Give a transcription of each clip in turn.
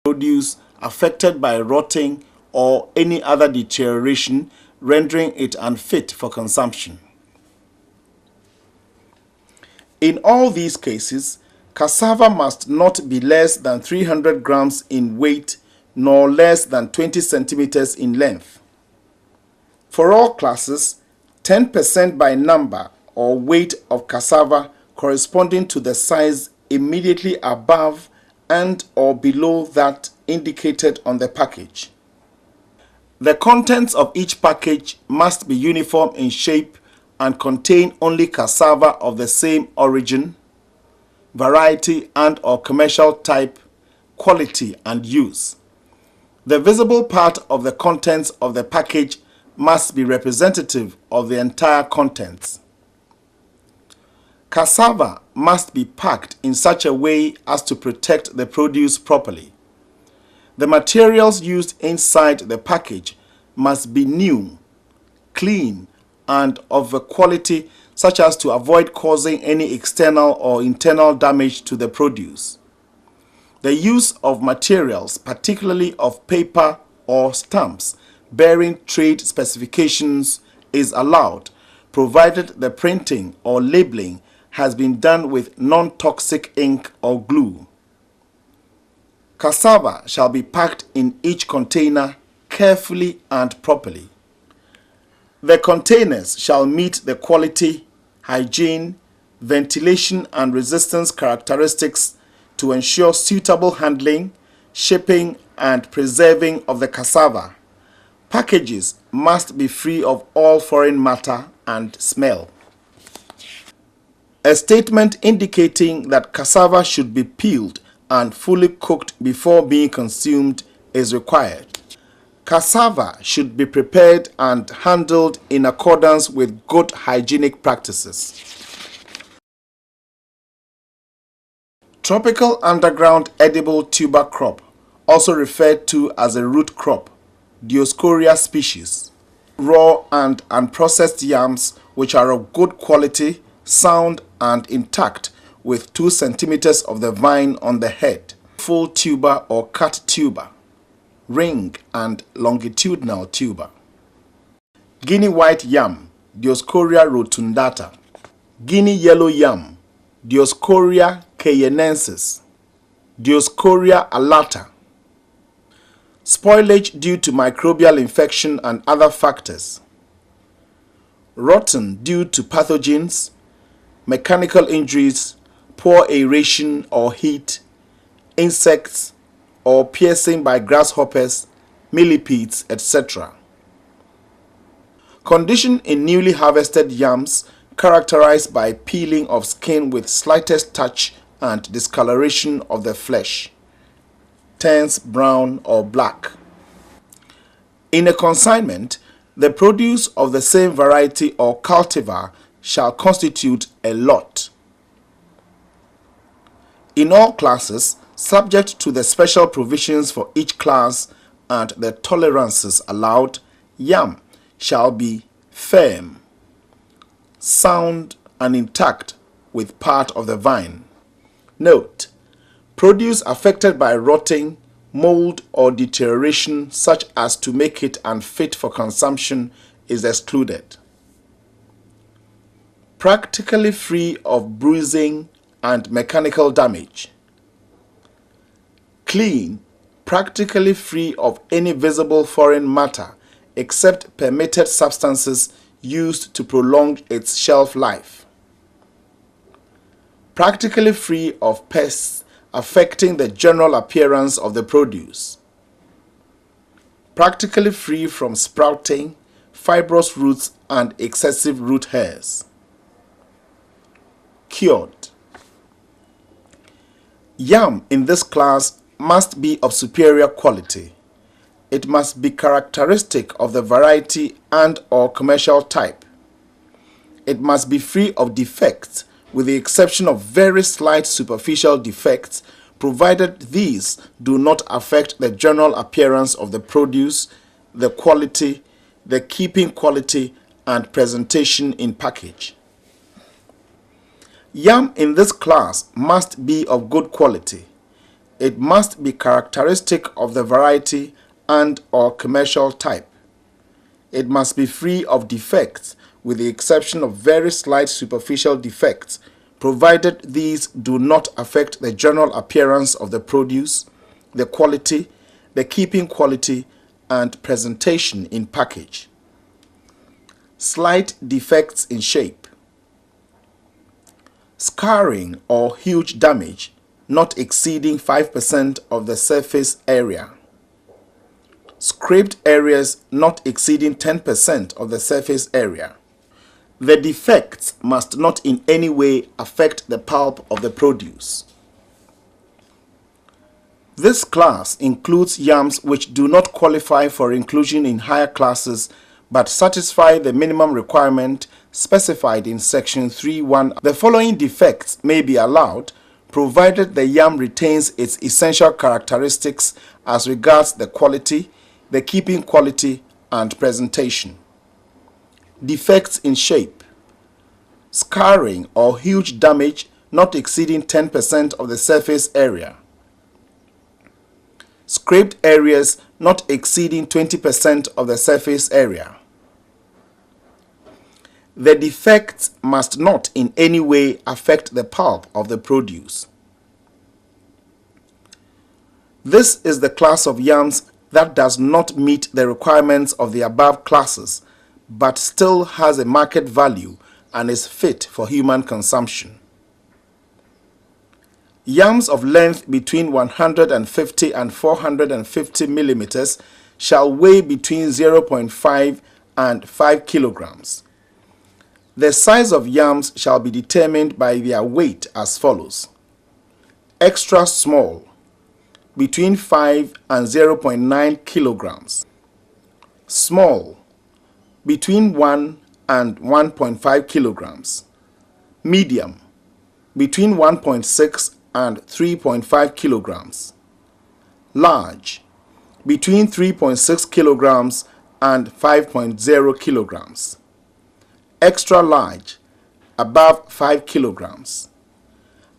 produce affected by rotting or any other deterioration, rendering it unfit for consumption. In all these cases, cassava must not be less than 300 grams in weight nor less than 20 centimeters in length. For all classes, 10% by number or weight of cassava corresponding to the size immediately above and or below that indicated on the package. The contents of each package must be uniform in shape and contain only cassava of the same origin, variety and or commercial type, quality and use. The visible part of the contents of the package must be representative of the entire contents. Cassava must be packed in such a way as to protect the produce properly. The materials used inside the package must be new, clean, and of a quality such as to avoid causing any external or internal damage to the produce. The use of materials, particularly of paper or stamps, bearing trade specifications is allowed, provided the printing or labeling has been done with non-toxic ink or glue. Cassava shall be packed in each container carefully and properly. The containers shall meet the quality, hygiene, ventilation and resistance characteristics to ensure suitable handling, shipping and preserving of the cassava. Packages must be free of all foreign matter and smell. A statement indicating that cassava should be peeled and fully cooked before being consumed is required. Cassava should be prepared and handled in accordance with good hygienic practices. Tropical underground edible tuber crop, also referred to as a root crop, Dioscorea species. Raw and unprocessed yams which are of good quality, sound and intact with 2 centimeters of the vine on the head, full tuber or cut tuber, ring and longitudinal tuber. Guinea white yam, Dioscorea rotundata. Guinea yellow yam, Dioscorea cayenensis. Dioscorea alata. Spoilage due to microbial infection and other factors. Rotten due to pathogens, mechanical injuries, poor aeration or heat, insects, or piercing by grasshoppers, millipedes, etc. Condition in newly harvested yams characterized by peeling of skin with slightest touch and discoloration of the flesh. Turns brown or black. In a consignment, the produce of the same variety or cultivar shall constitute a lot. In all classes, subject to the special provisions for each class and the tolerances allowed, yam shall be firm, sound and intact with part of the vine. Note: produce affected by rotting, mold or deterioration such as to make it unfit for consumption is excluded. Practically free of bruising and mechanical damage. Clean, practically free of any visible foreign matter except permitted substances used to prolong its shelf life. Practically free of pests affecting the general appearance of the produce. Practically free from sprouting, fibrous roots and excessive root hairs. Cured. Yam in this class must be of superior quality. It must be characteristic of the variety and or commercial type. It must be free of defects with the exception of very slight superficial defects, provided these do not affect the general appearance of the produce, the quality, the keeping quality, and presentation in package. Yam in this class must be of good quality. It must be characteristic of the variety and or commercial type. It must be free of defects, with the exception of very slight superficial defects, provided these do not affect the general appearance of the produce, the quality, the keeping quality, and presentation in package. Slight defects in shape. Scarring or huge damage not exceeding 5% of the surface area. Scraped areas not exceeding 10% of the surface area. The defects must not in any way affect the pulp of the produce. This class includes yams which do not qualify for inclusion in higher classes but satisfy the minimum requirement specified in section 3.1. The following defects may be allowed provided the yam retains its essential characteristics as regards the quality, the keeping quality, and presentation. Defects in shape. Scarring or huge damage not exceeding 10% of the surface area. Scraped areas not exceeding 20% of the surface area. The defects must not in any way affect the pulp of the produce. This is the class of yams that does not meet the requirements of the above classes, but still has a market value and is fit for human consumption. Yams of length between 150 and 450 millimeters shall weigh between 0.5 and 5 kilograms. The size of yams shall be determined by their weight as follows. Extra small, between 5 and 0.9 kilograms. Small, between 1 and 1.5 kilograms. Medium, between 1.6 and 3.5 kilograms. Large, between 3.6 kilograms and 5.0 kilograms. Extra large, above 5 kilograms.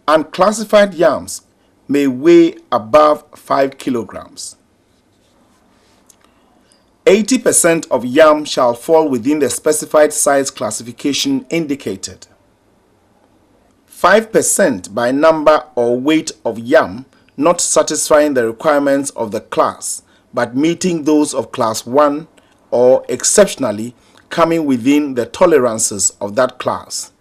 Unclassified yams may weigh above 5 kilograms. 80% of yam shall fall within the specified size classification indicated. 5% by number or weight of yam not satisfying the requirements of the class but meeting those of class 1 or exceptionally coming within the tolerances of that class.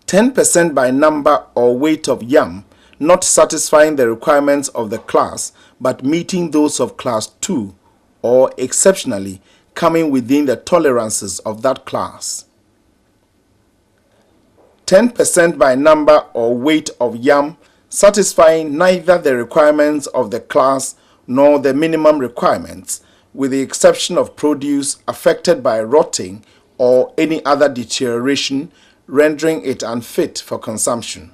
10% by number or weight of yam not satisfying the requirements of the class but meeting those of class 2 or exceptionally coming within the tolerances of that class. 10% by number or weight of yam satisfying neither the requirements of the class nor the minimum requirements, with the exception of produce affected by rotting or any other deterioration, rendering it unfit for consumption.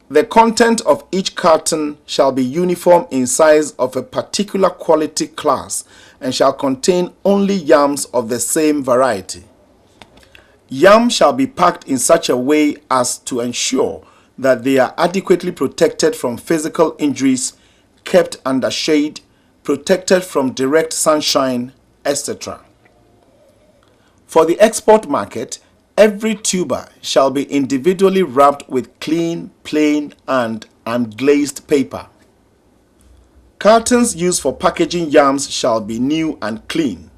The content of each carton shall be uniform in size of a particular quality class and shall contain only yams of the same variety. Yam shall be packed in such a way as to ensure that they are adequately protected from physical injuries, kept under shade, protected from direct sunshine, etc. For the export market, every tuber shall be individually wrapped with clean, plain, and unglazed paper. Cartons used for packaging yams shall be new and clean.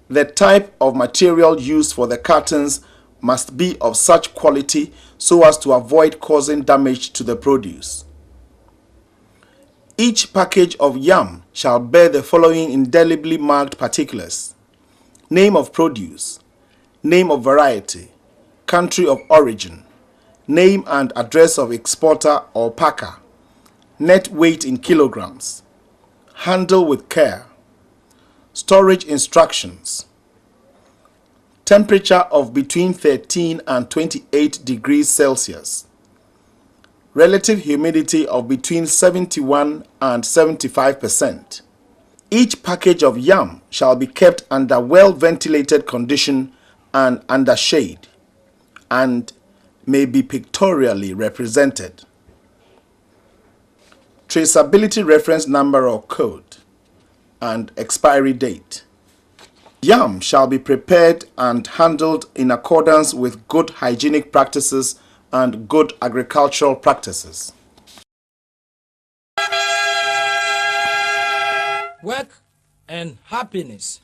The type of material used for the cartons must be of such quality so as to avoid causing damage to the produce. Each package of yam shall bear the following indelibly marked particulars: name of produce, name of variety, country of origin, name and address of exporter or packer, net weight in kilograms, handle with care, storage instructions, temperature of between 13 and 28 degrees Celsius, relative humidity of between 71 and 75%. Each package of yam shall be kept under well-ventilated condition and under shade, and may be pictorially represented. Traceability reference number or code, and expiry date. Yam shall be prepared and handled in accordance with good hygienic practices and good agricultural practices. Work and happiness.